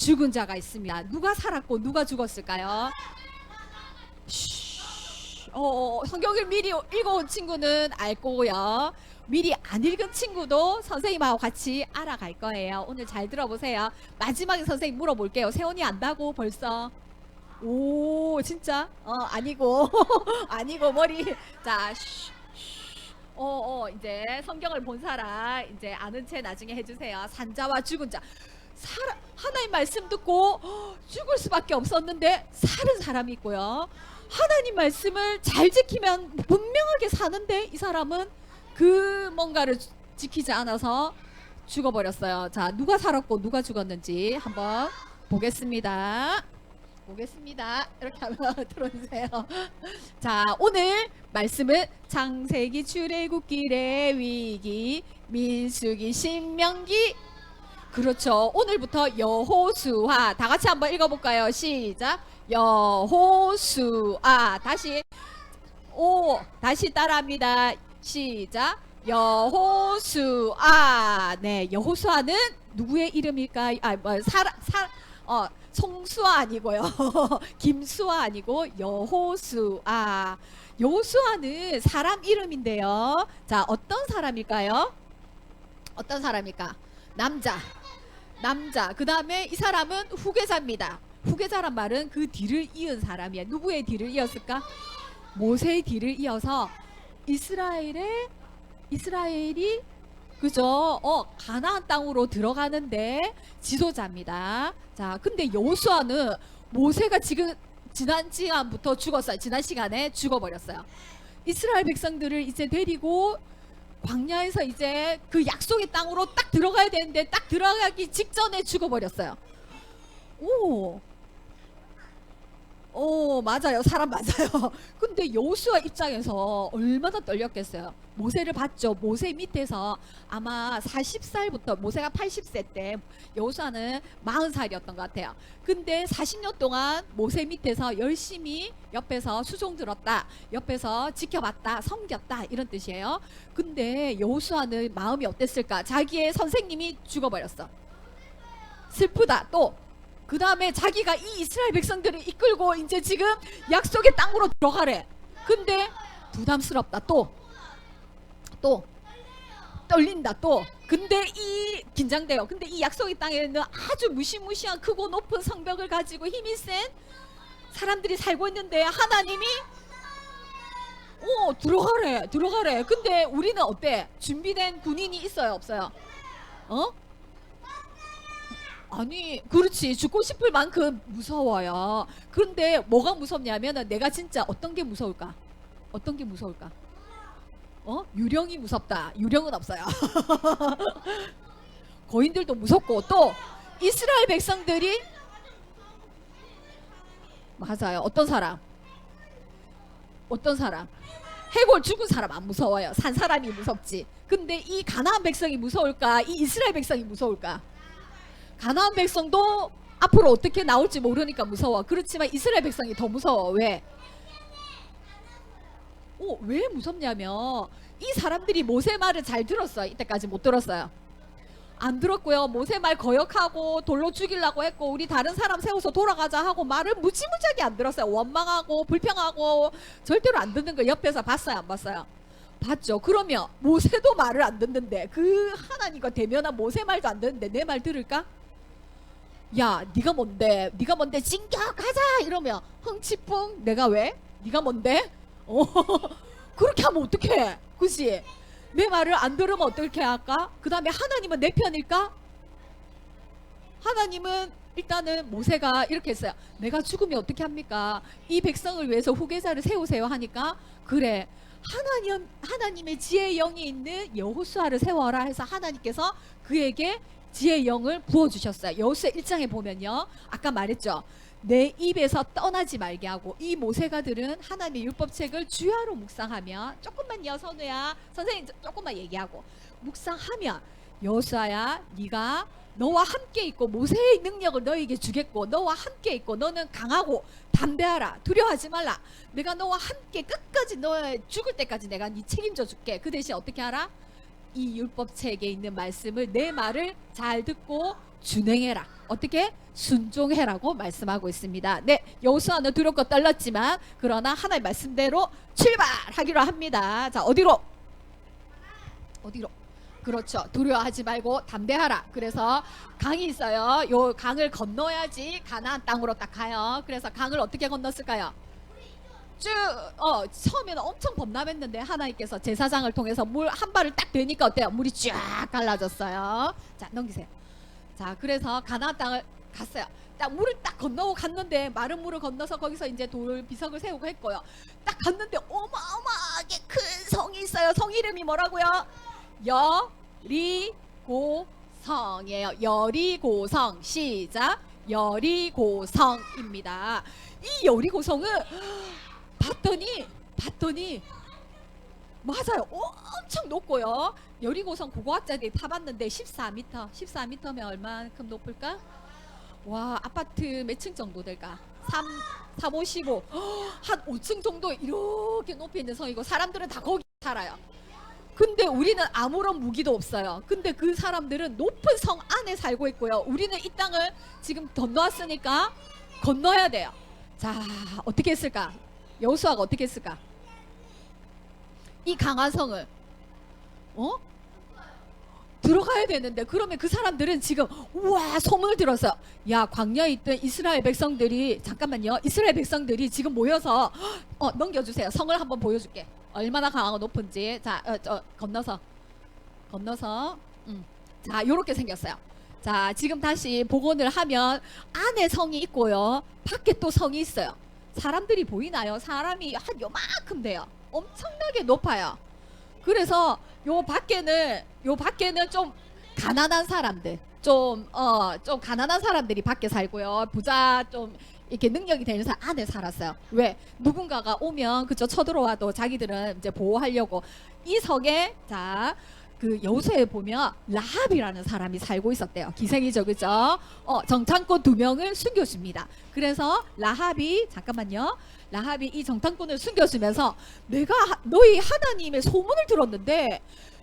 죽은 자가 있습니다. 누가 살았고 누가 죽었을까요? 성경을 미리 읽어온 친구는 알 거고요. 미리 안 읽은 친구도 선생님하고 같이 알아갈 거예요. 오늘 잘 들어보세요. 마지막에 선생님 물어볼게요. 세원이 안다고 벌써? 오, 진짜? 아니고 아니고 머리. 자, 이제 성경을 본 사람 이제 아는 채 나중에 해주세요. 산자와 죽은 자. 하나님 말씀 듣고 죽을 수밖에 없었는데 살은 사람이 있고요. 하나님 말씀을 잘 지키면 분명하게 사는데 이 사람은 그 뭔가를 지키지 않아서 죽어버렸어요. 자, 누가 살았고 누가 죽었는지 한번 보겠습니다. 이렇게 하면 들어주세요. 자, 오늘 말씀은 창세기, 출애굽기, 레위기, 민수기, 신명기. 그렇죠. 오늘부터 여호수아 다 같이 한번 읽어볼까요? 시작. 여호수아. 다시 따라합니다. 시작. 여호수아. 네, 여호수아는 누구의 이름일까요? 송수아 아니고요. 김수아 아니고 여호수아. 여호수아는 사람 이름인데요. 자, 어떤 사람일까요? 어떤 사람일까? 남자. 그 다음에 이 사람은 후계자입니다. 후계자란 말은 그 뒤를 이은 사람이야. 누구의 뒤를 이었을까? 모세의 뒤를 이어서 이스라엘이 그죠? 가나안 땅으로 들어가는데 지도자입니다. 자, 근데 여호수아는 모세가 지난 시간에 죽어버렸어요. 이스라엘 백성들을 이제 데리고 광야에서 이제 그 약속의 땅으로 딱 들어가야 되는데 딱 들어가기 직전에 죽어버렸어요. 맞아요. 사람 맞아요. 근데 여호수아 입장에서 얼마나 떨렸겠어요. 모세를 봤죠. 모세 밑에서 아마 40살부터 모세가 80세 때 여호수아는 40살이었던 것 같아요. 근데 40년 동안 모세 밑에서 열심히 옆에서 수종 들었다. 옆에서 지켜봤다. 섬겼다. 이런 뜻이에요. 근데 여호수아는 마음이 어땠을까? 자기의 선생님이 죽어버렸어. 슬프다. 또 그 다음에 자기가 이 이스라엘 백성들을 이끌고 이제 지금 약속의 땅으로 들어가래. 근데 부담스럽다. 또 떨린다. 근데 긴장돼요. 근데 이 약속의 땅에는 아주 무시무시한 크고 높은 성벽을 가지고 힘이 센 사람들이 살고 있는데 하나님이 들어가래. 근데 우리는 어때? 준비된 군인이 있어요, 없어요? 아니, 그렇지. 죽고 싶을 만큼 무서워요. 그런데 뭐가 무섭냐면은 내가 진짜 어떤 게 무서울까? 유령이 무섭다. 유령은 없어요. 거인들도 무섭고 또 이스라엘 백성들이 맞아요. 어떤 사람? 해골 죽은 사람 안 무서워요. 산 사람이 무섭지. 근데 이 가나안 백성이 무서울까? 이 이스라엘 백성이 무서울까? 가나안 백성도 앞으로 어떻게 나올지 모르니까 무서워. 그렇지만 이스라엘 백성이 더 무서워. 왜 무섭냐면 이 사람들이 모세 말을 잘 들었어요. 이때까지 못 들었어요. 안 들었고요. 모세 말 거역하고 돌로 죽이려고 했고 우리 다른 사람 세워서 돌아가자 하고 말을 무지무지하게 안 들었어요. 원망하고 불평하고 절대로 안 듣는 거 옆에서 봤어요, 안 봤어요? 봤죠. 그러면 모세도 말을 안 듣는데 그 하나님과 대면한 모세 말도 안 듣는데 내 말 들을까? 야, 네가 뭔데 진격하자 이러면 흥치풍 내가 왜? 네가 뭔데? 그렇게 하면 어떡해? 그치? 내 말을 안 들으면 어떻게 할까? 그 다음에 하나님은 내 편일까? 하나님은 일단은 모세가 이렇게 했어요. 내가 죽으면 어떻게 합니까? 이 백성을 위해서 후계자를 세우세요 하니까 그래, 하나님의 지혜의 영이 있는 여호수아를 세워라 해서 하나님께서 그에게 지혜의 영을 부어주셨어요. 여호수아 1장에 보면요, 아까 말했죠. 내 입에서 떠나지 말게 하고 이 모세가 들은 하나님의 율법책을 주야로 묵상하며 조금만요 선우야 선생님 조금만 얘기하고 묵상하면 여호수아야 네가 너와 함께 있고 모세의 능력을 너에게 주겠고 너와 함께 있고 너는 강하고 담대하라 두려워하지 말라 내가 너와 함께 끝까지 너 죽을 때까지 내가 네 책임져 줄게. 그 대신 어떻게 하라? 이 율법책에 있는 말씀을 내 말을 잘 듣고 준행해라. 어떻게? 순종해라고 말씀하고 있습니다. 네, 여호수아는 두렵고 떨렸지만 그러나 하나님 말씀대로 출발하기로 합니다. 자, 어디로? 어디로? 그렇죠. 두려워하지 말고 담대하라. 그래서 강이 있어요. 요 강을 건너야지 가나안 땅으로 딱 가요. 그래서 강을 어떻게 건넜을까요? 쭉 처음에는 엄청 범람했는데 하나님께서 제사장을 통해서 물 한 발을 딱 대니까 어때요? 물이 쫙 갈라졌어요. 자, 넘기세요. 자, 그래서 가나안 땅을 갔어요. 딱 물을 딱 건너고 갔는데 마른 물을 건너서 거기서 이제 돌 비석을 세우고 했고요. 딱 갔는데 어마어마하게 큰 성이 있어요. 성 이름이 뭐라고요? 여리고성이에요. 여리고성. 시작. 여리고성입니다. 이 여리고성은 봤더니 맞아요. 엄청 높고요. 여리고성 고고학자들이 타봤는데 14m. 14m면 얼마큼 높을까? 와, 아파트 몇 층 정도 될까? 3, 5, 15. 한 5층 정도 이렇게 높이 있는 성이고 사람들은 다 거기 살아요. 근데 우리는 아무런 무기도 없어요. 근데 그 사람들은 높은 성 안에 살고 있고요. 우리는 이 땅을 지금 건너왔으니까 건너야 돼요. 자, 어떻게 했을까? 여호수아가 어떻게 했을까? 이 강한 성을 들어가야 되는데 그러면 그 사람들은 지금 우와 소문을 들었어요. 야, 광야에 있던 이스라엘 백성들이 잠깐만요. 이스라엘 백성들이 지금 모여서 넘겨주세요. 성을 한번 보여줄게. 얼마나 강하고 높은지. 자, 건너서 자, 요렇게 생겼어요. 자, 지금 다시 복원을 하면 안에 성이 있고요. 밖에 또 성이 있어요. 사람들이 보이나요? 사람이 한 요만큼 돼요. 엄청나게 높아요. 그래서 요 밖에는 좀 가난한 사람들, 좀 가난한 사람들이 밖에 살고요. 부자 좀 이렇게 능력이 되는 사람 안에 살았어요. 왜? 누군가가 오면 그저 쳐들어와도 자기들은 이제 보호하려고 이 성에 그 여호수아에 보면 라합이라는 사람이 살고 있었대요. 기생이죠, 그죠? 정탐꾼 2명을 숨겨줍니다. 그래서 라합이 이 정탐꾼을 숨겨주면서 내가 너희 하나님의 소문을 들었는데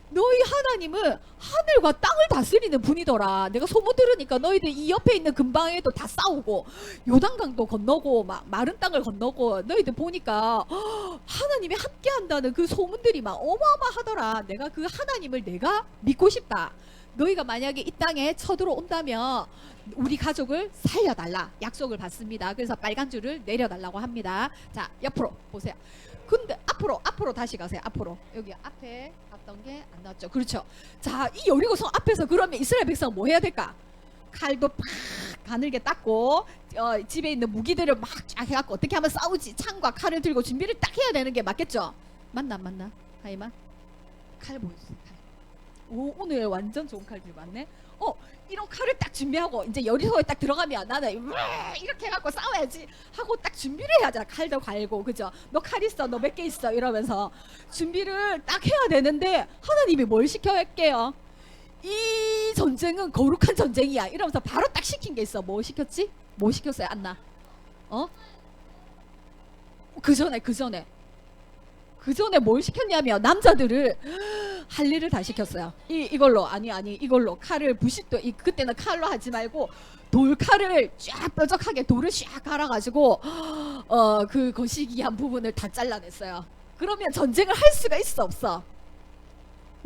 너희 하나님은 하늘과 땅을 다스리는 분이더라. 내가 소문 들으니까 너희들 이 옆에 있는 근방에도 다 싸우고 요단강도 건너고 막 마른 땅을 건너고 너희들 보니까 하나님이 함께한다는 그 소문들이 막 어마어마하더라. 내가 그 하나님을 내가 믿고 싶다. 너희가 만약에 이 땅에 쳐들어온다면 우리 가족을 살려달라 약속을 받습니다. 그래서 빨간 줄을 내려달라고 합니다. 자, 옆으로 보세요. 근데 앞으로 다시 가세요. 앞으로. 여기 앞에 갔던 게 안 나왔죠. 그렇죠. 자, 이 여리고성 앞에서 그러면 이스라엘 백성 뭐 해야 될까? 칼도 팍 가늘게 닦고 집에 있는 무기들을 막 쫙 해갖고 어떻게 하면 싸우지? 창과 칼을 들고 준비를 딱 해야 되는 게 맞겠죠? 맞나 안 맞나? 하이만 칼 보여주세요. 칼. 오, 오늘 완전 좋은 칼 들고 왔네. 이런 칼을 딱 준비하고 이제 여리고에 딱 들어가면 나는 이렇게 해갖고 싸워야지 하고 딱 준비를 해야죠. 칼도 갈고, 그죠? 너 칼 있어? 너 몇 개 있어? 이러면서 준비를 딱 해야 되는데 하나님이 뭘 시켜할게요? 이 전쟁은 거룩한 전쟁이야 이러면서 바로 딱 시킨 게 있어. 뭐 시켰지? 뭐 시켰어요? 안나? 그 전에 뭘 시켰냐면 남자들을 할 일을 다 시켰어요. 이걸로 이걸로 칼을 부싯돌 그때는 칼로 하지 말고 돌칼을 쫙 뾰족하게 돌을 쫙 갈아가지고 그 거시기한 부분을 다 잘라냈어요. 그러면 전쟁을 할 수가 있어 없어?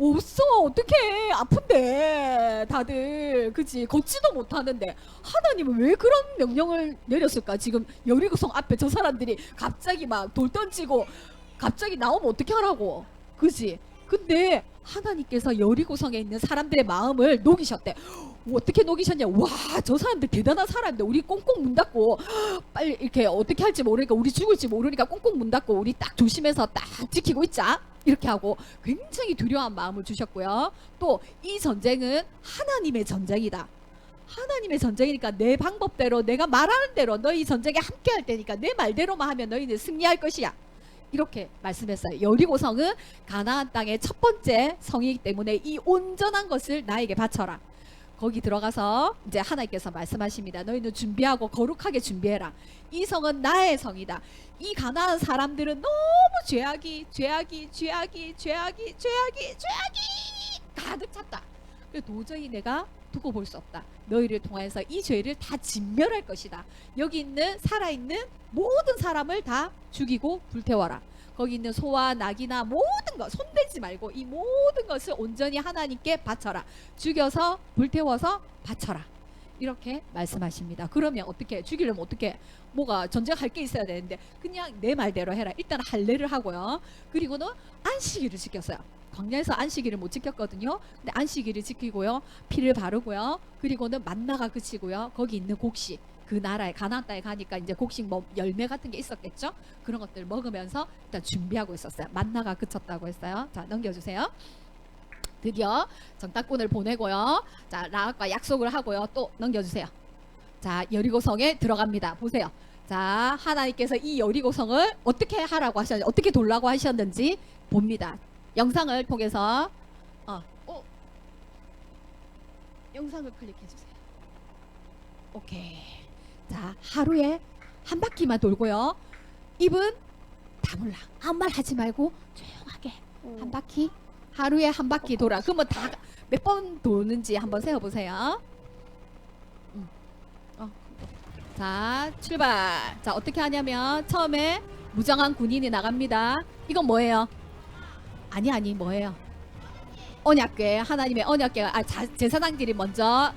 없어. 어떡해. 아픈데 다들 그치 걷지도 못하는데 하나님은 왜 그런 명령을 내렸을까? 지금 여리고성 앞에 저 사람들이 갑자기 막 돌 던지고 갑자기 나오면 어떻게 하라고, 그지? 근데 하나님께서 여리고성에 있는 사람들의 마음을 녹이셨대. 어떻게 녹이셨냐? 와, 저 사람들 대단한 사람인데 우리 꽁꽁 문 닫고 빨리 이렇게 어떻게 할지 모르니까 우리 죽을지 모르니까 꽁꽁 문 닫고 우리 딱 조심해서 딱 지키고 있자 이렇게 하고 굉장히 두려운 마음을 주셨고요. 또 이 전쟁은 하나님의 전쟁이다. 하나님의 전쟁이니까 내 방법대로 내가 말하는 대로 너희 전쟁에 함께 할 테니까 내 말대로만 하면 너희는 승리할 것이야. 이렇게 말씀했어요. 여리고성은 가나안 땅의 첫 번째 성이기 때문에 이 온전한 것을 나에게 바쳐라. 거기 들어가서 이제 하나님께서 말씀하십니다. 너희는 준비하고 거룩하게 준비해라. 이 성은 나의 성이다. 이 가나안 사람들은 너무 죄악이 가득 찼다. 도저히 내가 두고 볼 수 없다. 너희를 통해서 이 죄를 다 진멸할 것이다. 여기 있는 살아있는 모든 사람을 다 죽이고 불태워라. 거기 있는 소와 낙이나 모든 것 손대지 말고 이 모든 것을 온전히 하나님께 바쳐라. 죽여서 불태워서 바쳐라. 이렇게 말씀하십니다. 그러면 어떻게 죽이려면 어떻게 뭐가 전쟁할 게 있어야 되는데 그냥 내 말대로 해라. 일단 할례를 하고요. 그리고는 안식일을 지켰어요. 광야에서 안식일을 못 지켰거든요. 근데 안식일을 지키고요. 피를 바르고요. 그리고는 만나가 그치고요. 거기 있는 곡식 그 나라에 가나안 땅에 가니까 이제 곡식 뭐 열매 같은 게 있었겠죠. 그런 것들 먹으면서 일단 준비하고 있었어요. 만나가 그쳤다고 했어요. 자 넘겨주세요. 드디어 정탐꾼을 보내고요. 자 라합과 약속을 하고요. 또 넘겨주세요. 자 여리고성에 들어갑니다. 보세요. 자 하나님께서 이 여리고성을 어떻게 하라고 하셨는지 어떻게 돌라고 하셨는지 봅니다. 영상을 통해서 영상을 클릭해 주세요. 오케이. 자 하루에 한 바퀴만 돌고요. 입은 다물라. 아무 말 하지 말고 조용하게 한 바퀴 하루에 한 바퀴 돌아. 그러면 다 몇 번 도는지 한번 세어보세요. 자 출발. 자 어떻게 하냐면 처음에 무장한 군인이 나갑니다. 이건 뭐예요? 아니 뭐예요? 언약궤. 하나님의 언약궤가 제사장들이 먼저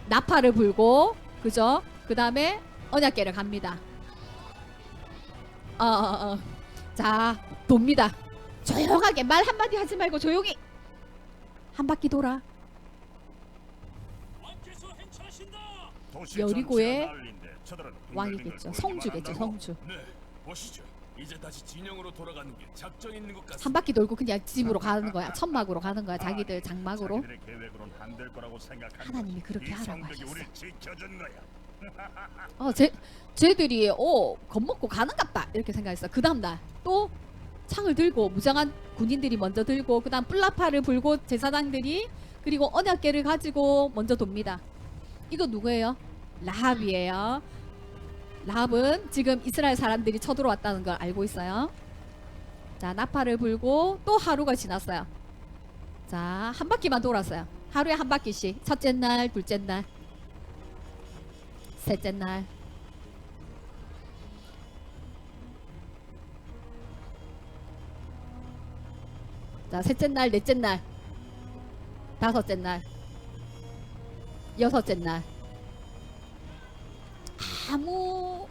나팔을 불고 그죠? 그 다음에 언약궤를 갑니다. 자 돕니다. 조용하게 말 한마디 하지 말고 조용히 한 바퀴 돌아. 여리고의 왕이겠죠. 성주겠죠. 성주. 네, 보시죠. 이제 다시 진영으로 돌아가는 게 작정 있는 것 같습니다. 한 바퀴 돌고 그냥 집으로 가는 거야. 천막으로 가는 거야. 자기들 장막으로. 자기들의 계획으로는 안 될 거라고 생각한 하나님이 그렇게 이 하라고 성벽이 하셨어. 우리를 지켜준 거야. 쟤들이 겁먹고 가는갑다 이렇게 생각했어. 그 다음날 또 창을 들고 무장한 군인들이 먼저 들고 그 다음 뿔나파를 불고 제사장들이 그리고 언약궤를 가지고 먼저 돕니다. 이거 누구예요? 라합이에요. 라합은 지금 이스라엘 사람들이 쳐들어왔다는 걸 알고 있어요. 자 나팔을 불고 또 하루가 지났어요. 자 한 바퀴만 돌았어요. 하루에 한 바퀴씩. 첫째 날, 둘째 날, 셋째 날. 자 셋째 날, 넷째 날, 다섯째 날, 여섯째 날. 아무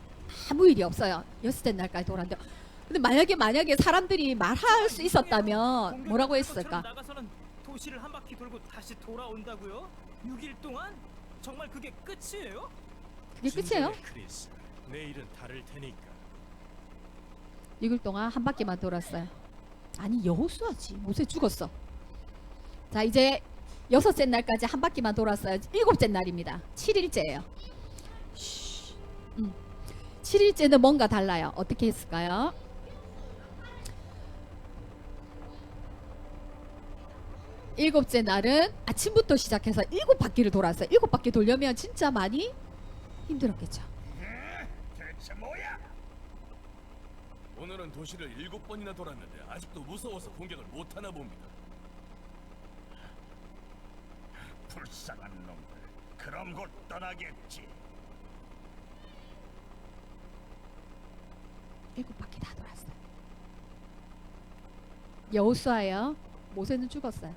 일이 없어요. 여섯째 날까지 돌았는데. 근데 만약에 사람들이 말할 수 있었다면 뭐라고 했을까? 나가서는 도시를 한 바퀴 돌고 다시 돌아온다고요? 6일 동안? 정말 그게 끝이에요? 그게 끝이에요? 크리스, 내일은 다를 테니까. 6일 동안 한 바퀴만 돌았어요. 아니 여호수아지. 모세 죽었어. 자 이제 여섯째 날까지 한 바퀴만 돌았어요. 일곱째 날입니다. 7일째예요. 7일째는 뭔가 달라요. 어떻게 했을까요? 일곱째 날은 아침부터 시작해서 7바퀴를 돌았어요. 7바퀴 돌려면 진짜 많이 힘들었겠죠. 대체 뭐야? 오늘은 도시를 7번이나 돌았는데 아직도 무서워서 공격을 못하나 봅니다. 불쌍한 놈들. 그럼 곧 떠나겠지. 7바퀴 다 돌았어요. 여호수아예요. 모세는 죽었어요.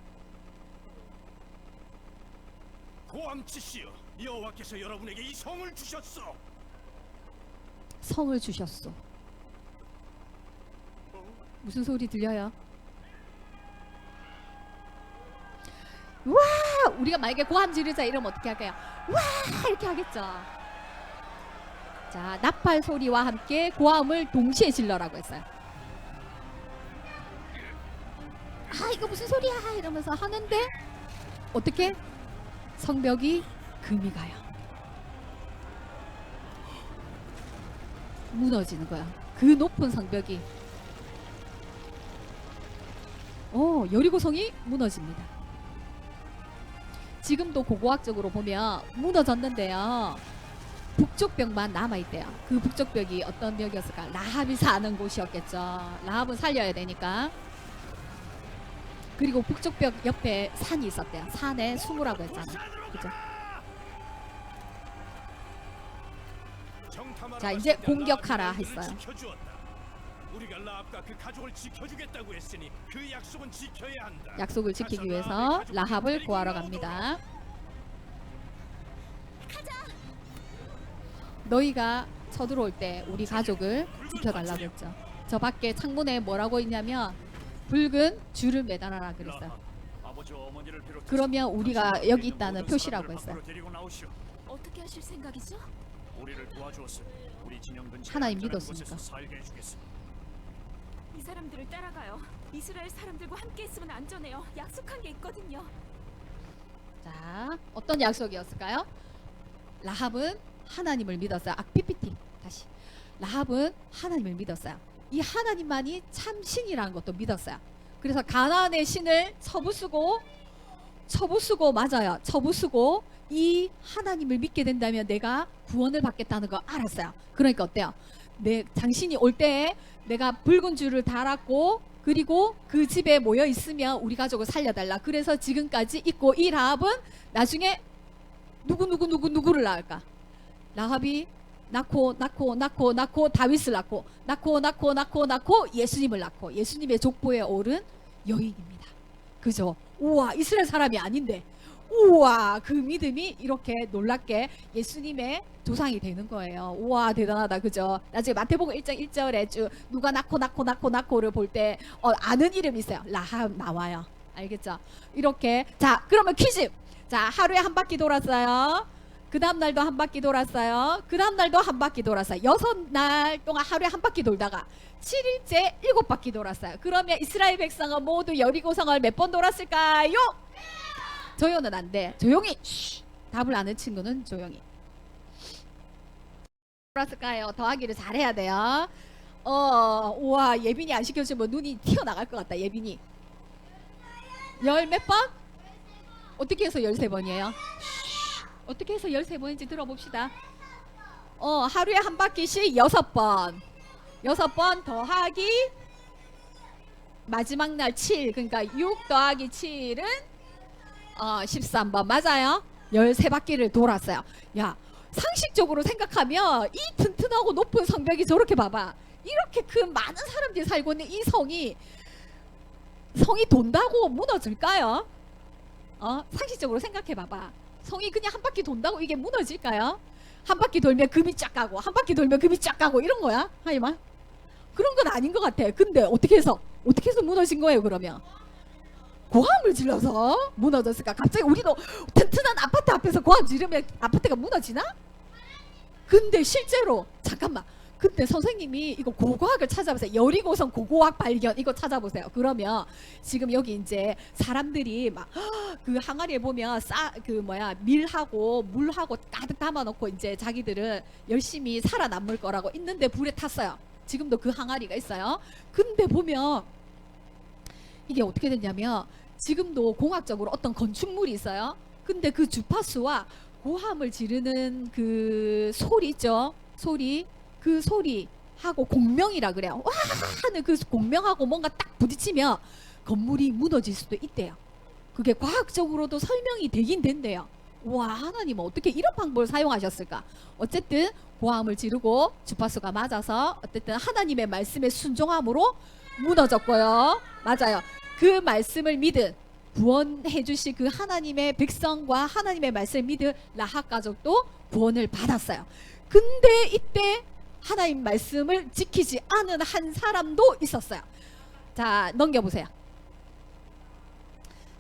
고함치시여, 여호와께서 여러분에게 이 성을 주셨어. 성을 주셨소. 무슨 소리 들려요? 와! 우리가 만약에 고함 지르자 이러면 어떻게 할까요? 와! 이렇게 하겠죠. 자, 나팔 소리와 함께 고함을 동시에 질러라고 했어요. 아, 이거 무슨 소리야? 이러면서 하는데 어떻게? 성벽이 금이 가요. 무너지는 거야. 그 높은 성벽이. 여리고성이 무너집니다. 지금도 고고학적으로 보면 무너졌는데요. 북쪽 벽만 남아있대요. 그 북쪽 벽이 어떤 벽이었을까? 라합이 사는 곳이었겠죠. 라합은 살려야 되니까. 그리고 북쪽 벽 옆에 산이 있었대요. 산에 숨으라고 했잖아요. 그죠? 정탐하러 자, 갔을 이제 때 공격하라 라합이 너희들을 했어요. 지켜주었다. 우리가 라합과 그 가족을 지켜주겠다고 했으니 그 약속은 지켜야 한다. 약속을 지키기 가서 위해서 라합의 가족을 라합을 데리고 구하러 나오도록. 갑니다. 너희가 쳐들어올 때 우리 가족을 지켜달라고 했죠. 저 밖에 창문에 뭐라고 있냐면 붉은 줄을 매달아라 그랬어요. 라합, 아버지와 어머니를 비롯해서 그러면 우리가 당신의 여기 있는 있다는 모든 표시라고 사람을 했어요. 밖으로 데리고 나오시오. 어떻게 하실 생각이죠? 우리를 도와주었으니 우리 진영 근처에 하나님 안전한 믿었으니까. 곳에서 살게 해주겠소. 이 사람들을 따라가요. 이스라엘 사람들과 함께 있으면 안전해요. 약속한 게 있거든요. 자, 어떤 약속이었을까요? 라합은 하나님을 믿었어요. PPT 다시. 라합은 하나님을 믿었어요. 이 하나님만이 참 신이라는 것도 믿었어요. 그래서 가나안의 신을 처부수고 맞아요. 처부수고 이 하나님을 믿게 된다면 내가 구원을 받겠다는 거 알았어요. 그러니까 어때요? 당신이 올 때에 내가 붉은 줄을 달았고 그리고 그 집에 모여 있으면 우리 가족을 살려달라. 그래서 지금까지 있고 이 라합은 나중에 누구를 낳을까? 라합이 낳고 다윗을 낳고 예수님을 낳고 예수님의 족보에 오른 여인입니다. 그죠? 우와, 이스라엘 사람이 아닌데 우와, 그 믿음이 이렇게 놀랍게 예수님의 조상이 되는 거예요. 우와, 대단하다. 그죠? 나중에 마태복음 1장 1절에 쭉 누가 낳고를 볼 때 아는 이름이 있어요. 라합 나와요. 알겠죠? 이렇게. 자, 그러면 퀴즈. 자, 하루에 한 바퀴 돌았어요. 그 다음 날도 한 바퀴 돌았어요. 그 다음 날도 한 바퀴 돌았어요. 6날 동안 하루에 한 바퀴 돌다가 7일째 7바퀴 돌았어요. 그러면 이스라엘 백성은 모두 여리고성을 몇 번 돌았을까요? 조용은 안 돼. 조용히. 쉬. 답을 아는 친구는 조용히. 돌았을까요? 더하기를 잘해야 돼요. 우와, 예빈이 안 시켜주면 눈이 튀어나갈 것 같다. 예빈이. 열 몇 번? 어떻게 해서 13번이에요? 어떻게 해서 13번인지 들어봅시다. 하루에 한 바퀴씩 6번. 6번 더하기 마지막 날 7. 그러니까 6 더하기 7은 13번. 맞아요? 13바퀴를 돌았어요. 야, 상식적으로 생각하면 이 튼튼하고 높은 성벽이 저렇게 봐봐. 이렇게 그 많은 사람들이 살고 있는 이 성이 돈다고 무너질까요? 상식적으로 생각해 봐봐. 성이 그냥 한 바퀴 돈다고 이게 무너질까요? 한 바퀴 돌면 금이 쫙 가고 한 바퀴 돌면 금이 쫙 가고 이런 거야? 하이마? 그런 건 아닌 것 같아. 근데 어떻게 해서 무너진 거예요? 그러면 고함을 질러서 무너졌을까? 갑자기 우리도 튼튼한 아파트 앞에서 고함 지르면 아파트가 무너지나? 근데 실제로 잠깐만. 근데 선생님이 이거 고고학을 찾아보세요. 여리고성 고고학 발견 이거 찾아보세요. 그러면 지금 여기 이제 사람들이 막 그 항아리에 보면 밀하고 물하고 가득 담아놓고 이제 자기들은 열심히 살아남을 거라고 있는데 불에 탔어요. 지금도 그 항아리가 있어요. 근데 보면 이게 어떻게 됐냐면 지금도 공학적으로 어떤 건축물이 있어요. 근데 그 주파수와 고함을 지르는 그 소리 있죠. 그 소리하고 공명이라 그래요. 와 하는 그 공명하고 뭔가 딱 부딪히면 건물이 무너질 수도 있대요. 그게 과학적으로도 설명이 되긴 된대요. 와, 하나님은 어떻게 이런 방법을 사용하셨을까? 어쨌든 고함을 지르고 주파수가 맞아서 어쨌든 하나님의 말씀에 순종함으로 무너졌고요. 맞아요. 그 말씀을 믿은 구원해 주실 그 하나님의 백성과 하나님의 말씀을 믿은 라합 가족도 구원을 받았어요. 근데 이때 하나님 말씀을 지키지 않은 한 사람도 있었어요. 자, 넘겨보세요.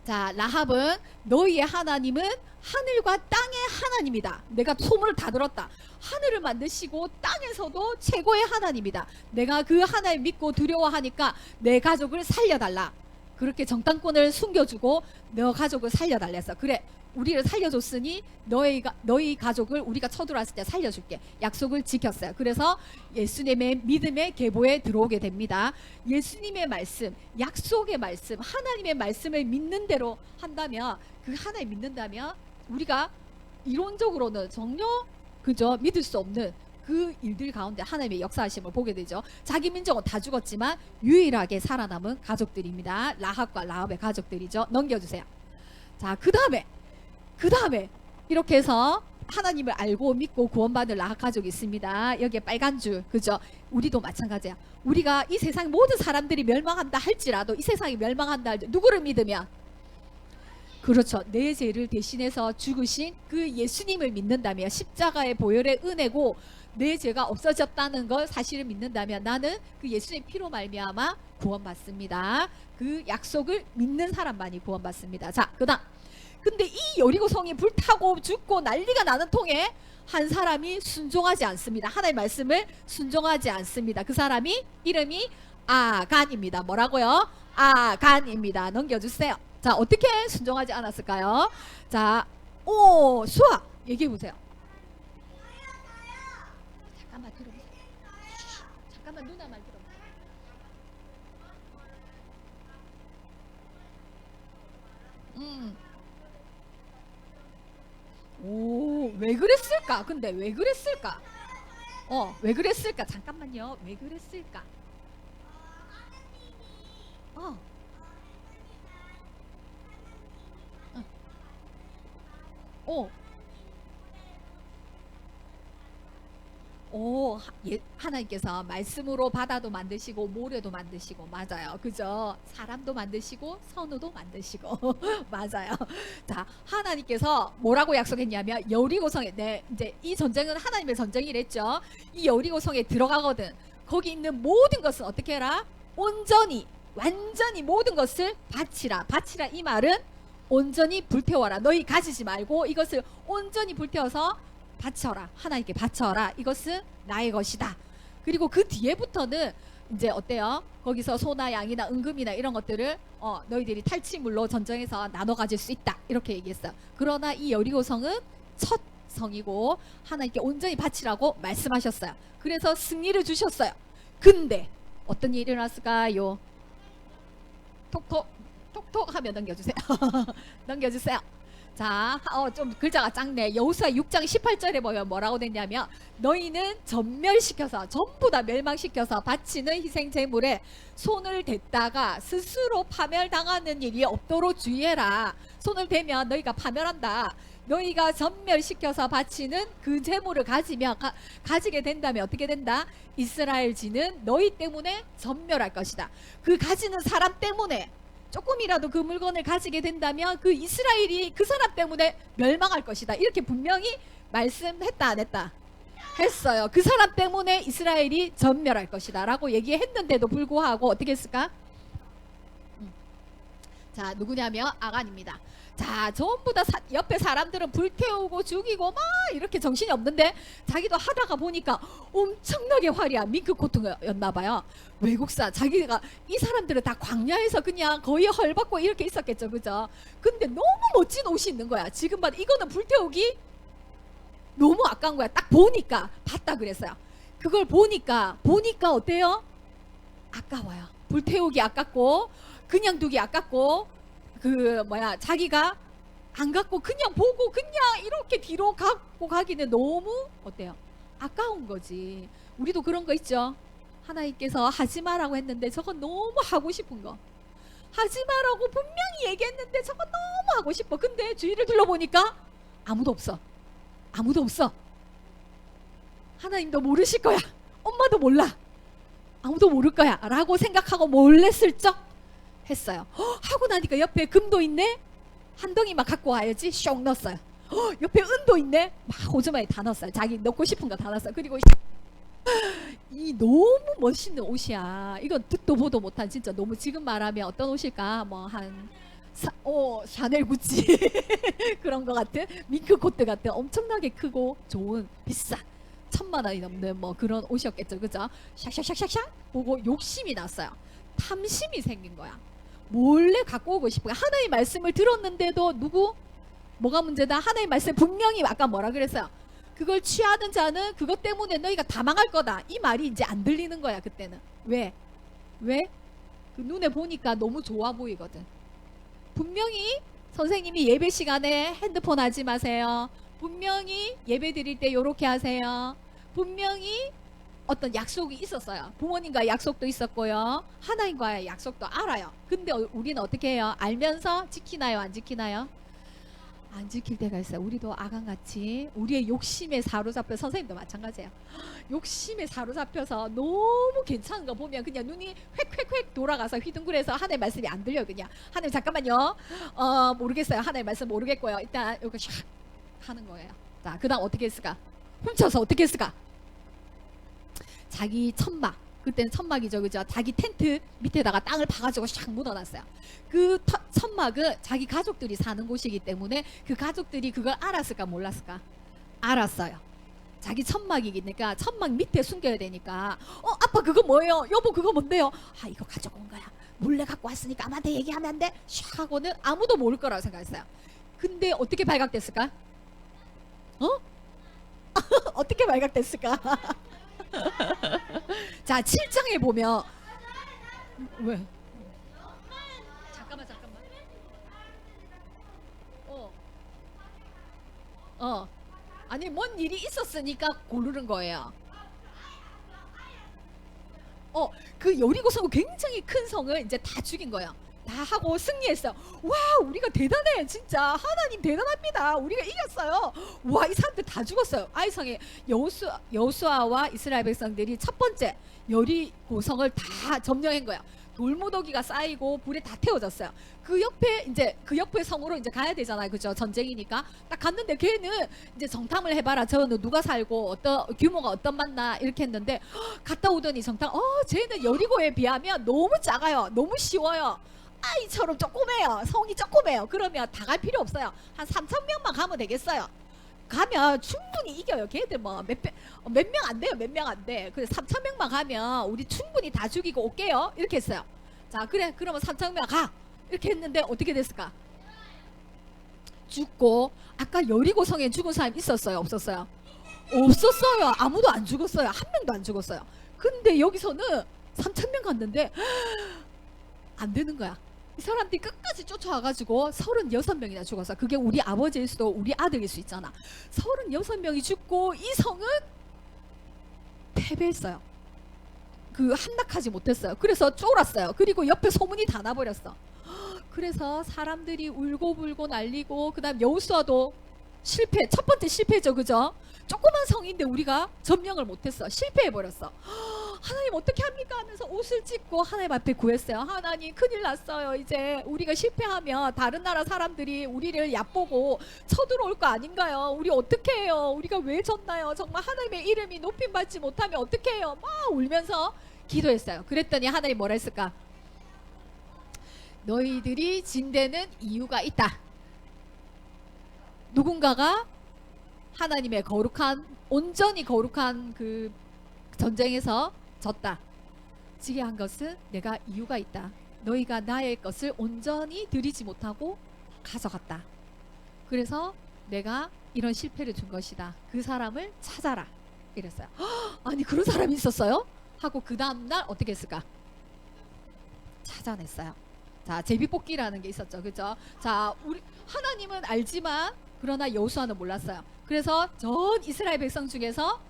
자, 라합은 너희의 하나님은 하늘과 땅의 하나님이다. 내가 소문을 다 들었다. 하늘을 만드시고 땅에서도 최고의 하나님이다. 내가 그 하나님 믿고 두려워하니까 내 가족을 살려달라. 그렇게 정탐꾼을 숨겨주고 너 가족을 살려달라 했어. 그래, 우리를 살려줬으니 너희 가족을 우리가 쳐들어왔을 때 살려줄게. 약속을 지켰어요. 그래서 예수님의 믿음의 계보에 들어오게 됩니다. 예수님의 말씀, 약속의 말씀, 하나님의 말씀을 믿는 대로 한다면, 그 하나님 믿는다면 우리가 이론적으로는 전혀 그저 믿을 수 없는 그 일들 가운데 하나님의 역사하심을 보게 되죠. 자기 민족은 다 죽었지만 유일하게 살아남은 가족들입니다. 라합과 라합의 가족들이죠. 넘겨주세요. 자, 그 다음에 이렇게 해서 하나님을 알고 믿고 구원받을 라합 가족이 있습니다. 여기에 빨간 줄, 그죠? 우리도 마찬가지야. 우리가 이 세상 모든 사람들이 멸망한다 할지라도, 이 세상이 멸망한다 할지라도 누구를 믿으면, 그렇죠, 내 죄를 대신해서 죽으신 그 예수님을 믿는다면, 십자가의 보혈의 은혜고 내 죄가 없어졌다는 걸 사실을 믿는다면, 나는 그 예수님 피로 말미암아 구원받습니다. 그 약속을 믿는 사람만이 구원받습니다. 자, 그다음, 근데 이 여리고성이 불타고 죽고 난리가 나는 통에 한 사람이 순종하지 않습니다. 하나님의 말씀을 순종하지 않습니다. 그 사람이 이름이 아간입니다. 뭐라고요? 아간입니다. 넘겨주세요. 자, 어떻게 순종하지 않았을까요? 자, 수아 얘기해 보세요. 잠깐만 들어보세요. 잠깐만 누나 말 들어보세요. 왜 그랬을까? 근데 왜 그랬을까? 왜 그랬을까? 잠깐만요. 왜 그랬을까? 어. 하나님께서 말씀으로 바다도 만드시고 모래도 만드시고, 맞아요, 그죠? 사람도 만드시고 선우도 만드시고 맞아요. 자, 하나님께서 뭐라고 약속했냐면, 여리고성에, 이제 이 전쟁은 하나님의 전쟁이랬죠. 이 여리고성에 들어가거든. 거기 있는 모든 것은 어떻게 해라? 온전히, 완전히 모든 것을 바치라. 바치라, 이 말은 온전히 불태워라. 너희 가지지 말고 이것을 온전히 불태워서 바쳐라. 하나님께 바쳐라. 이것은 나의 것이다. 그리고 그 뒤에부터는 이제 어때요? 거기서 소나 양이나 은금이나 이런 것들을 너희들이 탈취물로 전쟁에서 나눠 가질 수 있다. 이렇게 얘기했어요. 그러나 이 여리고성은 첫 성이고 하나님께 온전히 바치라고 말씀하셨어요. 그래서 승리를 주셨어요. 근데 어떤 일이 일어났을까요? 톡톡 하면 넘겨주세요. 넘겨주세요. 자, 좀 글자가 작네. 여호수아 6장 18절에 보면 뭐라고 됐냐면, 너희는 전멸시켜서, 전부 다 멸망시켜서 바치는 희생 제물에 손을 댔다가 스스로 파멸당하는 일이 없도록 주의해라. 손을 대면 너희가 파멸한다. 너희가 전멸시켜서 바치는 그 제물을 가지게 된다면 어떻게 된다? 이스라엘 지는 너희 때문에 전멸할 것이다. 그 가지는 사람 때문에, 조금이라도 그 물건을 가지게 된다면 그 이스라엘이 그 사람 때문에 멸망할 것이다. 이렇게 분명히 말씀했다, 안 했다? 했어요. 그 사람 때문에 이스라엘이 전멸할 것이다 라고 얘기했는데도 불구하고 어떻게 했을까? 자, 누구냐면 아간입니다. 자, 전부 다 옆에 사람들은 불태우고 죽이고 막 이렇게 정신이 없는데, 자기도 하다가 보니까 엄청나게 화려한 밍크코트였나봐요. 외국산. 자기가, 이 사람들은 다 광야에서 그냥 거의 헐벗고 이렇게 있었겠죠, 그죠? 근데 너무 멋진 옷이 있는 거야. 지금 봐도 이거는 불태우기 너무 아까운 거야. 딱 보니까, 봤다 그랬어요. 그걸 보니까 어때요? 아까워요. 불태우기 아깝고, 그냥 두기 아깝고, 자기가 안 갖고 그냥 보고 그냥 이렇게 뒤로 갖고 가기는 너무 어때요? 아까운 거지. 우리도 그런 거 있죠. 하나님께서 하지 마라고 했는데 저건 너무 하고 싶은 거. 하지 마라고 분명히 얘기했는데 저건 너무 하고 싶어. 근데 주위를 둘러보니까 아무도 없어. 아무도 없어. 하나님도 모르실 거야. 엄마도 몰라. 아무도 모를 거야 라고 생각하고 몰래 슬쩍 했어요. 하고 나니까 옆에 금도 있네. 한 덩이 막 갖고 와야지. 쇽 넣었어요. 옆에 은도 있네. 막 호주머니에 다 넣었어요. 자기 넣고 싶은 거 다 넣었어요. 그리고 이 너무 멋있는 옷이야. 이건 듣도 보도 못한, 진짜 너무, 지금 말하면 어떤 옷일까? 뭐 한 샤넬 구찌 그런 거 같은, 밍크 코트 같은 엄청나게 크고 좋은 비싼 1000만 원이 넘는 뭐 그런 옷이었겠죠, 그죠? 샥샥샥샥샥 보고 욕심이 났어요. 탐심이 생긴 거야. 몰래 갖고 오고 싶은 거야. 하나의 말씀을 들었는데도 뭐가 문제다? 하나의 말씀 분명히 아까 뭐라 그랬어요? 그걸 취하는 자는 그것 때문에 너희가 다 망할 거다. 이 말이 이제 안 들리는 거야, 그때는. 왜? 그 눈에 보니까 너무 좋아 보이거든. 분명히 선생님이 예배 시간에 핸드폰 하지 마세요. 분명히 예배 드릴 때 요렇게 하세요. 분명히 어떤 약속이 있었어요. 부모님과의 약속도 있었고요. 하나님과의 약속도 알아요. 근데 우리는 어떻게 해요? 알면서 지키나요? 안 지키나요? 안 지킬 때가 있어요. 우리도 아간같이 우리의 욕심에 사로잡혀, 선생님도 마찬가지예요. 욕심에 사로잡혀서 너무 괜찮은 거 보면 그냥 눈이 획획획 돌아가서 휘둥그레서 하나님 말씀이 안 들려. 그냥 하나님 잠깐만요, 모르겠어요, 하나님 말씀 모르겠고요, 일단 이거 샥 하는 거예요. 자, 그 다음 어떻게 했을까? 훔쳐서 어떻게 했을까? 자기 천막, 그때는 천막이죠, 그죠? 자기 텐트 밑에다가 땅을 파가지고 샥 묻어놨어요. 그 천막은 자기 가족들이 사는 곳이기 때문에 그 가족들이 그걸 알았을까 몰랐을까? 알았어요. 자기 천막이니까 천막 밑에 숨겨야 되니까, 아빠 그거 뭐예요? 여보 그거 뭔데요? 아, 이거 가져온 거야. 몰래 갖고 왔으니까 아무한테 얘기하면 안 돼. 샥 하고는 아무도 모를 거라고 생각했어요. 근데 어떻게 발각됐을까? 어떻게 발각됐을까? 자, 7장에 보면 왜? 잠깐만. 아니 뭔 일이 있었으니까 고르는 거예요. 그 여리고성은 굉장히 큰 성을 이제 다 죽인 거예요. 다 하고 승리했어요. 와, 우리가 대단해. 진짜 하나님 대단합니다. 우리가 이겼어요. 와, 이 사람들 다 죽었어요. 아이성의 여호수아와 이스라엘 백성들이 첫 번째 여리고성을 다 점령한 거예요. 돌무더기가 쌓이고 불에 다 태워졌어요. 그 옆에 성으로 이제 가야 되잖아요, 그죠? 전쟁이니까 딱 갔는데 걔는 이제 정탐을 해봐라. 저는 누가 살고 어떤 규모가 어떤 맞나 이렇게 했는데, 갔다 오더니 정탐, 쟤는 여리고에 비하면 너무 작아요. 너무 쉬워요. 아이처럼 조그매요. 성이 조그매요. 그러면 다 갈 필요 없어요. 한 3,000명만 가면 되겠어요. 가면 충분히 이겨요. 걔들 뭐 몇 명 안 돼요. 몇 명 안 돼. 그래서 3,000명만 가면 우리 충분히 다 죽이고 올게요. 이렇게 했어요. 자, 그래, 그러면 3,000명 가. 이렇게 했는데 어떻게 됐을까? 죽고. 아까 여리고성에 죽은 사람 있었어요? 없었어요? 없었어요. 아무도 안 죽었어요. 한 명도 안 죽었어요. 근데 여기서는 3,000명 갔는데 안 되는 거야. 이 사람들이 끝까지 쫓아와가지고 36명이나 죽었어. 그게 우리 아버지일 수도 우리 아들일 수 있잖아. 36명이 죽고 이 성은 패배했어요. 그 함락하지 못했어요. 그래서 쫄았어요. 그리고 옆에 소문이 다 나버렸어. 그래서 사람들이 울고불고 난리고, 그 다음 여호수아도 실패, 첫 번째 실패죠, 그죠? 조그만 성인데 우리가 점령을 못했어. 실패해버렸어. 하나님 어떻게 합니까 하면서 옷을 찢고 하나님 앞에 구했어요. 하나님 큰일 났어요. 이제 우리가 실패하면 다른 나라 사람들이 우리를 얕보고 쳐들어올 거 아닌가요? 우리 어떻게 해요? 우리가 왜 졌나요? 정말 하나님의 이름이 높임받지 못하면 어떻게 해요? 막 울면서 기도했어요. 그랬더니 하나님 뭐라 했을까? 너희들이 진 데는 이유가 있다. 누군가가 하나님의 거룩한, 온전히 거룩한 그 전쟁에서 졌다. 지게 한 것은 내가 이유가 있다. 너희가 나의 것을 온전히 드리지 못하고 가져갔다. 그래서 내가 이런 실패를 준 것이다. 그 사람을 찾아라. 이랬어요. 아니 그런 사람이 있었어요? 하고 그 다음날 어떻게 했을까? 찾아냈어요. 자, 제비뽑기라는 게 있었죠. 그죠? 자, 우리 하나님은 알지만 그러나 여호수아는 몰랐어요. 그래서 전 이스라엘 백성 중에서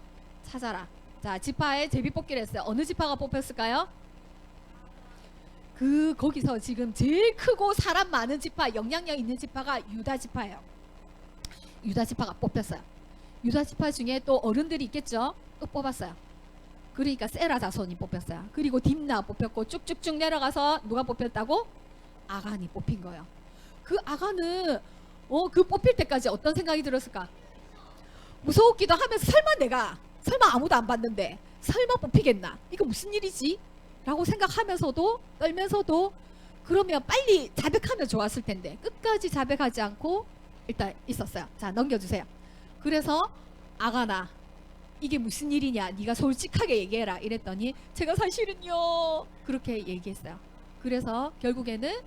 찾아라. 자, 지파에 제비뽑기를 했어요. 어느 지파가 뽑혔을까요? 거기서 지금 제일 크고 사람 많은 지파, 영향력 있는 지파가 유다 지파예요. 유다 지파가 뽑혔어요. 유다 지파 중에 또 어른들이 있겠죠? 또 뽑았어요. 그러니까 세라 자손이 뽑혔어요. 그리고 딥나 뽑혔고 쭉쭉쭉 내려가서 누가 뽑혔다고? 아간이 뽑힌 거예요. 그 아간은 그 뽑힐 때까지 어떤 생각이 들었을까? 무서웠기도 하면서 설마 아무도 안 봤는데 설마 뽑히겠나? 이거 무슨 일이지? 라고 생각하면서도 떨면서도 그러면 빨리 자백하면 좋았을 텐데 끝까지 자백하지 않고 일단 있었어요. 자, 넘겨주세요. 그래서 아가나 이게 무슨 일이냐? 네가 솔직하게 얘기해라 이랬더니 제가 사실은요 그렇게 얘기했어요. 그래서 결국에는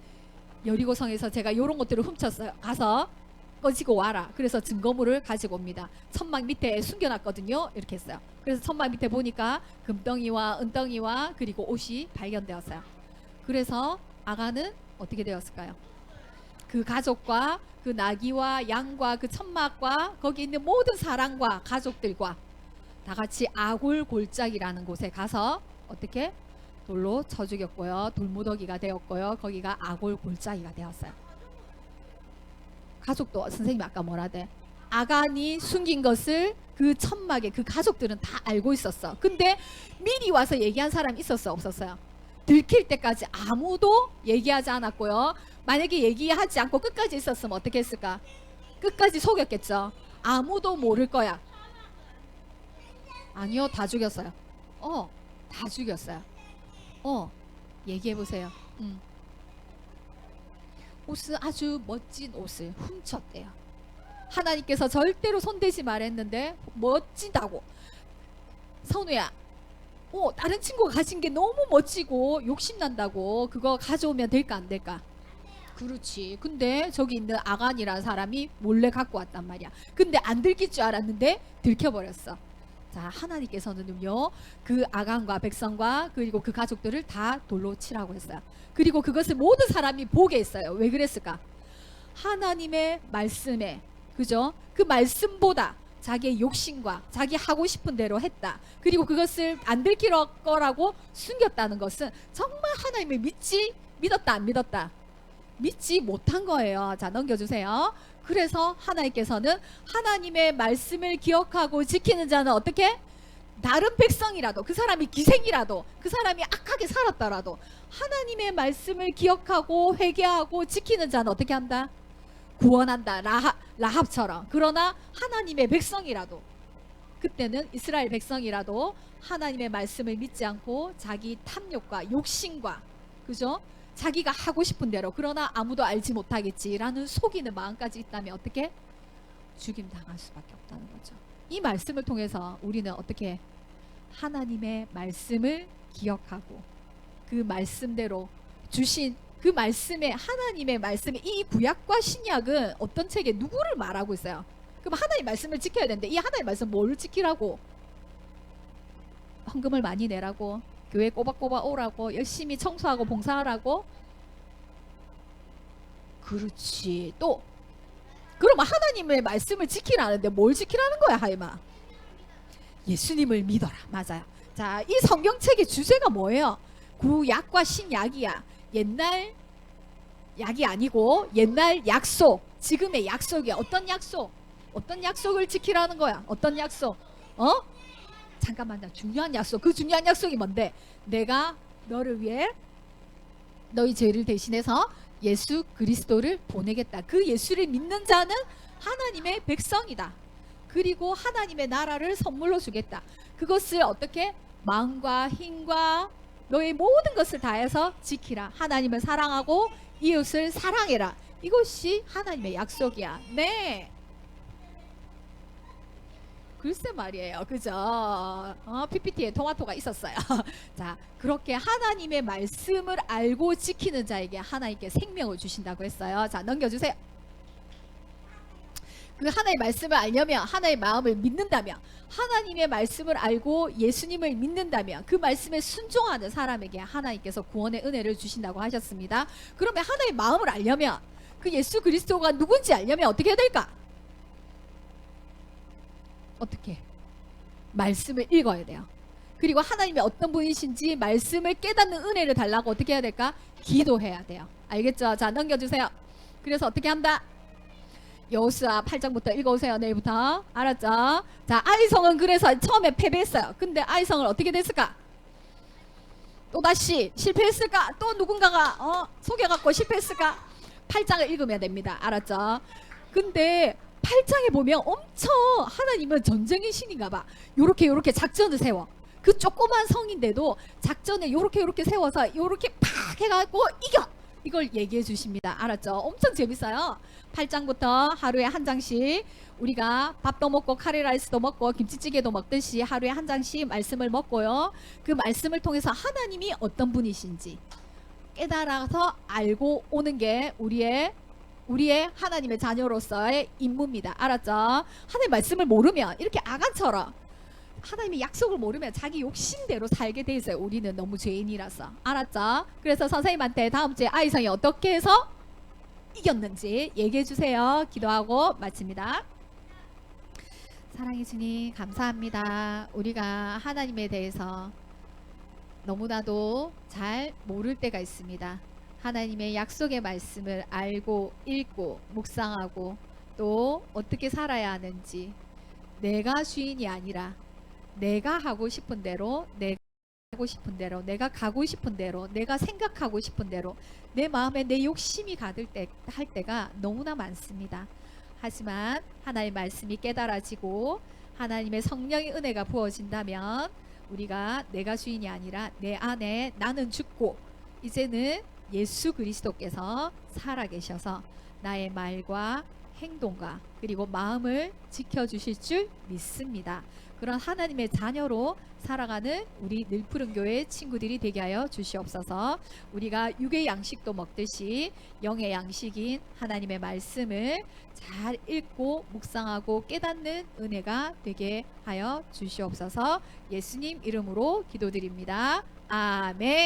여리고성에서 제가 요런 것들을 훔쳤어요. 가서 꺼지고 와라. 그래서 증거물을 가지고 옵니다. 천막 밑에 숨겨놨거든요. 이렇게 했어요. 그래서 천막 밑에 보니까 금덩이와 은덩이와 그리고 옷이 발견되었어요. 그래서 아가는 어떻게 되었을까요? 그 가족과 그 나귀와 양과 그 천막과 거기 있는 모든 사람과 가족들과 다 같이 아굴 골짜기라는 곳에 가서 어떻게 돌로 쳐 죽였고요. 돌무더기가 되었고요. 거기가 아골 골짜기가 되었어요. 가족도 선생님이 아까 뭐라대? 아간이 숨긴 것을 그 천막에 그 가족들은 다 알고 있었어. 근데 미리 와서 얘기한 사람 있었어, 없었어요? 들킬 때까지 아무도 얘기하지 않았고요. 만약에 얘기하지 않고 끝까지 있었으면 어떻게 했을까? 끝까지 속였겠죠. 아무도 모를 거야. 아니요, 다 죽였어요. 다 죽였어요. 얘기해 보세요. 옷을 아주 멋진 옷을 훔쳤대요. 하나님께서 절대로 손대지 말했는데 멋지다고. 선우야, 다른 친구가 가진 게 너무 멋지고 욕심난다고 그거 가져오면 될까 안 될까? 그렇지. 근데 저기 있는 아간이라는 사람이 몰래 갖고 왔단 말이야. 근데 안 들킬 줄 알았는데 들켜버렸어. 자, 하나님께서는요, 그 아간과 백성과 그리고 그 가족들을 다 돌로 치라고 했어요. 그리고 그것을 모든 사람이 보게 했어요. 왜 그랬을까? 하나님의 말씀에, 그죠? 그 말씀보다 자기의 욕심과 자기 하고 싶은 대로 했다. 그리고 그것을 안 들킬 거라고 숨겼다는 것은 정말 하나님을 믿었다 안 믿었다? 믿지 못한 거예요. 자, 넘겨주세요. 그래서 하나님께서는 하나님의 말씀을 기억하고 지키는 자는 어떻게? 다른 백성이라도, 그 사람이 기생이라도, 그 사람이 악하게 살았더라도 하나님의 말씀을 기억하고 회개하고 지키는 자는 어떻게 한다? 구원한다. 라합처럼. 그러나 하나님의 백성이라도, 그때는 이스라엘 백성이라도 하나님의 말씀을 믿지 않고 자기 탐욕과 욕심과, 그죠? 자기가 하고 싶은 대로, 그러나 아무도 알지 못하겠지라는 속이는 마음까지 있다면 어떻게? 죽임 당할 수밖에 없다는 거죠. 이 말씀을 통해서 우리는 어떻게? 하나님의 말씀을 기억하고 그 말씀대로 주신 그 말씀에, 하나님의 말씀에, 이 구약과 신약은 어떤 책에 누구를 말하고 있어요? 그럼 하나님의 말씀을 지켜야 되는데 이 하나님의 말씀 뭘 지키라고? 헌금을 많이 내라고? 교회 꼬박꼬박 오라고? 열심히 청소하고 봉사하라고? 그렇지. 또 그러면 하나님의 말씀을 지키라는데 뭘 지키라는 거야, 하이마? 예수님을 믿어라. 맞아요. 자, 이 성경책의 주제가 뭐예요? 구약과 신약이야. 옛날 약이 아니고 옛날 약속, 지금의 약속이야. 어떤 약속? 어떤 약속을 지키라는 거야? 어떤 약속? 잠깐만요. 중요한 약속. 그 중요한 약속이 뭔데? 내가 너를 위해 너희 죄를 대신해서 예수 그리스도를 보내겠다. 그 예수를 믿는 자는 하나님의 백성이다. 그리고 하나님의 나라를 선물로 주겠다. 그것을 어떻게? 마음과 힘과 너의 모든 것을 다해서 지키라. 하나님을 사랑하고 이웃을 사랑해라. 이것이 하나님의 약속이야. 네. 글쎄 말이에요. 그죠? PPT에 토마토가 있었어요. 자, 그렇게 하나님의 말씀을 알고 지키는 자에게 하나님께 생명을 주신다고 했어요. 자, 넘겨주세요. 그 하나님의 말씀을 알려면, 하나님의 마음을 믿는다면, 하나님의 말씀을 알고 예수님을 믿는다면 그 말씀에 순종하는 사람에게 하나님께서 구원의 은혜를 주신다고 하셨습니다. 그러면 하나님의 마음을 알려면, 그 예수 그리스도가 누군지 알려면 어떻게 해야 될까? 어떻게? 말씀을 읽어야 돼요. 그리고 하나님이 어떤 분이신지 말씀을 깨닫는 은혜를 달라고 어떻게 해야 될까? 기도해야 돼요. 알겠죠? 자, 넘겨주세요. 그래서 어떻게 한다? 여호수아 8장부터 읽어오세요. 내일부터. 알았죠? 자, 아이성은 그래서 처음에 패배했어요. 근데 아이성은 어떻게 됐을까? 또다시 실패했을까? 또 누군가가 속여갖고 실패했을까? 8장을 읽으면 됩니다. 알았죠? 근데 8장에 보면 엄청 하나님은 전쟁의 신인가 봐. 요렇게 작전을 세워. 그 조그만 성인데도 작전을 요렇게 세워서 요렇게 팍 해갖고 이겨! 이걸 얘기해 주십니다. 알았죠? 엄청 재밌어요. 8장부터 하루에 한 장씩 우리가 밥도 먹고 카레라이스도 먹고 김치찌개도 먹듯이 하루에 한 장씩 말씀을 먹고요. 그 말씀을 통해서 하나님이 어떤 분이신지 깨달아서 알고 오는 게 우리의 하나님의 자녀로서의 임무입니다. 알았죠? 하나님의 말씀을 모르면 이렇게 아간처럼 하나님의 약속을 모르면 자기 욕심대로 살게 돼 있어요. 우리는 너무 죄인이라서. 알았죠? 그래서 선생님한테 다음 주에 아이성이 어떻게 해서 이겼는지 얘기해 주세요. 기도하고 마칩니다. 사랑해 주님 감사합니다. 우리가 하나님에 대해서 너무나도 잘 모를 때가 있습니다. 하나님의 약속의 말씀을 알고 읽고 묵상하고 또 어떻게 살아야 하는지 내가 주인이 아니라 내가 하고 싶은 대로 내가 하고 싶은 대로 내가 가고 싶은 대로 내가 생각하고 싶은 대로 내 마음에 내 욕심이 가득 할 때가 너무나 많습니다. 하지만 하나님의 말씀이 깨달아지고 하나님의 성령의 은혜가 부어진다면 우리가 내가 주인이 아니라 내 안에 나는 죽고 이제는 예수 그리스도께서 살아계셔서 나의 말과 행동과 그리고 마음을 지켜주실 줄 믿습니다. 그런 하나님의 자녀로 살아가는 우리 늘푸른교회 친구들이 되게 하여 주시옵소서. 우리가 육의 양식도 먹듯이 영의 양식인 하나님의 말씀을 잘 읽고 묵상하고 깨닫는 은혜가 되게 하여 주시옵소서. 예수님 이름으로 기도드립니다. 아멘.